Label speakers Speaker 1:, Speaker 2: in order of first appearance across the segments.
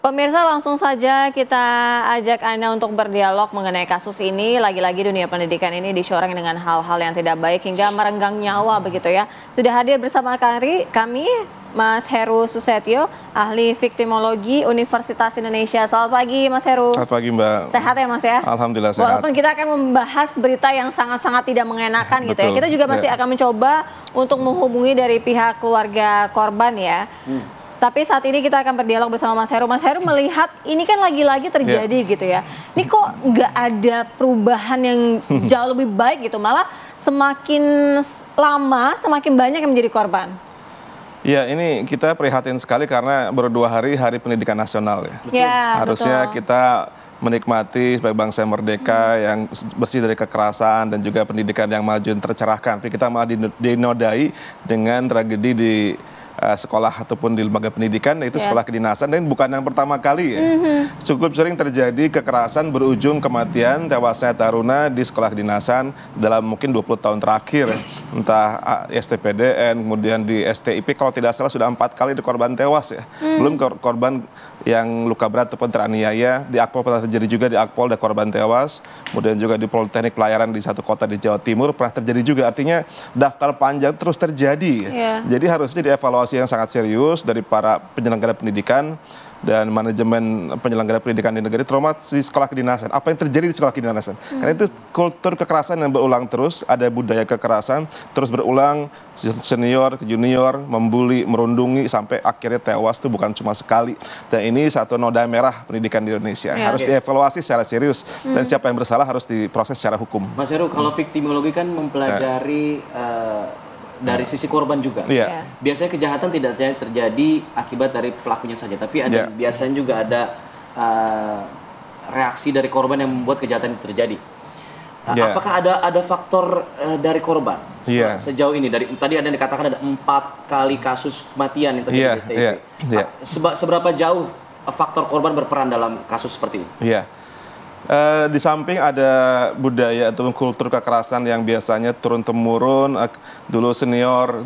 Speaker 1: Pemirsa, langsung saja kita ajak Anda untuk berdialog mengenai kasus ini. Lagi-lagi dunia pendidikan ini dicoreng dengan hal-hal yang tidak baik hingga merenggang nyawa begitu ya. Sudah hadir bersama kami Mas Heru Susetio, ahli viktimologi Universitas Indonesia. Selamat pagi Mas Heru.
Speaker 2: Selamat pagi Mbak.
Speaker 1: Sehat ya Mas ya?
Speaker 2: Alhamdulillah sehat.
Speaker 1: Walaupun kita akan membahas berita yang sangat-sangat tidak mengenakan gitu ya. Kita juga masih akan mencoba untuk menghubungi dari pihak keluarga korban ya. Tapi saat ini kita akan berdialog bersama Mas Heru. Mas Heru melihat ini kan lagi-lagi terjadi gitu ya. Ini kok nggak ada perubahan yang jauh lebih baik gitu. Malah semakin lama semakin banyak yang menjadi korban.
Speaker 2: Ya, ini kita prihatin sekali karena baru 2 hari Hari Pendidikan Nasional ya. Ya, Harusnya kita menikmati sebagai bangsa yang merdeka, yang bersih dari kekerasan dan juga pendidikan yang maju dan tercerahkan. Tapi kita malah dinodai dengan tragedi di sekolah ataupun di lembaga pendidikan, yaitu sekolah kedinasan, dan bukan yang pertama kali ya. Cukup sering terjadi kekerasan berujung kematian tewasnya taruna di sekolah kedinasan dalam mungkin 20 tahun terakhir. Entah STPDN, kemudian di STIP, kalau tidak salah sudah 4 kali korban tewas ya. Belum korban yang luka berat ataupun teraniaya. Di Akpol pernah terjadi juga, di Akpol ada korban tewas. Kemudian juga di Politeknik Pelayaran di satu kota di Jawa Timur pernah terjadi juga. Artinya daftar panjang terus terjadi. Jadi harusnya dievaluasi yang sangat serius dari para penyelenggara pendidikan dan manajemen penyelenggara pendidikan di negeri, terutama di sekolah kedinasan. Apa yang terjadi di sekolah kedinasan? Karena itu kultur kekerasan yang berulang terus, ada budaya kekerasan terus berulang, senior ke junior, membuli, merundungi, sampai akhirnya tewas itu bukan cuma sekali. Dan ini satu noda merah pendidikan di Indonesia. Harus dievaluasi secara serius, dan siapa yang bersalah harus diproses secara hukum.
Speaker 3: Mas Heru, kalau viktimologi kan mempelajari dari sisi korban juga. Biasanya kejahatan tidak terjadi akibat dari pelakunya saja, tapi ada biasanya juga ada reaksi dari korban yang membuat kejahatan itu terjadi. Apakah ada faktor dari korban sejauh ini? Tadi ada yang dikatakan ada 4 kali kasus kematian yang terjadi di STIP. Seberapa jauh faktor korban berperan dalam kasus seperti ini?
Speaker 2: Di samping ada budaya atau kultur kekerasan yang biasanya turun-temurun, dulu senior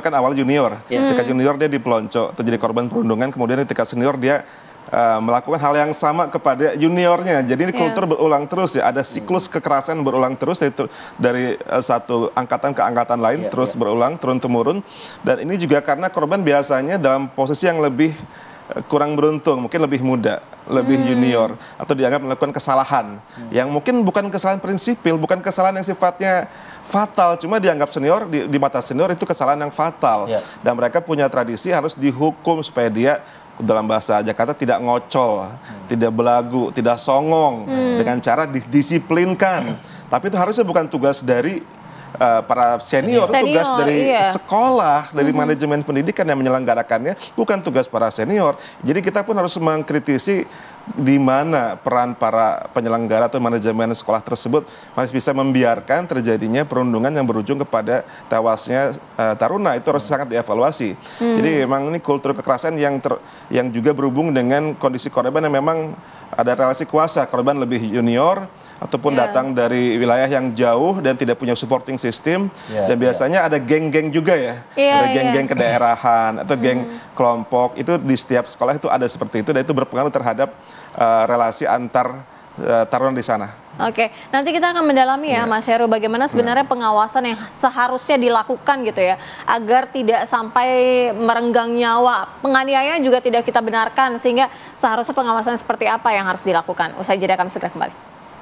Speaker 2: kan awal junior. Ketika junior dia dipelonco atau jadi korban perundungan, kemudian ketika senior dia melakukan hal yang sama kepada juniornya. Jadi ini kultur berulang terus ya, ada siklus kekerasan berulang terus yaitu dari satu angkatan ke angkatan lain terus berulang turun-temurun. Dan ini juga karena korban biasanya dalam posisi yang lebih kurang beruntung, mungkin lebih muda, lebih junior, atau dianggap melakukan kesalahan yang mungkin bukan kesalahan prinsipil, bukan kesalahan yang sifatnya fatal, cuma dianggap senior, di mata senior itu kesalahan yang fatal. Dan mereka punya tradisi harus dihukum supaya dia, dalam bahasa Jakarta, tidak ngocol, tidak belagu, tidak songong, dengan cara didisiplinkan. Tapi itu harusnya bukan tugas dari para senior, tugas dari sekolah, dari manajemen pendidikan yang menyelenggarakannya, bukan tugas para senior. Jadi kita pun harus mengkritisi di mana peran para penyelenggara atau manajemen sekolah tersebut masih bisa membiarkan terjadinya perundungan yang berujung kepada tewasnya taruna. Itu harus sangat dievaluasi. Jadi memang ini kultur kekerasan yang juga berhubung dengan kondisi korban yang memang ada relasi kuasa, korban lebih junior ataupun datang dari wilayah yang jauh dan tidak punya supporting system, dan biasanya ada geng-geng juga ya, ada geng-geng kedaerahan atau geng kelompok, itu di setiap sekolah itu ada seperti itu, dan itu berpengaruh terhadap relasi antar taruna di sana.
Speaker 1: Oke, nanti kita akan mendalami ya Mas Heru, bagaimana sebenarnya pengawasan yang seharusnya dilakukan gitu ya, agar tidak sampai merenggang nyawa. Penganiayaan juga tidak kita benarkan, sehingga seharusnya pengawasan seperti apa yang harus dilakukan. Usai jeda kami segera kembali.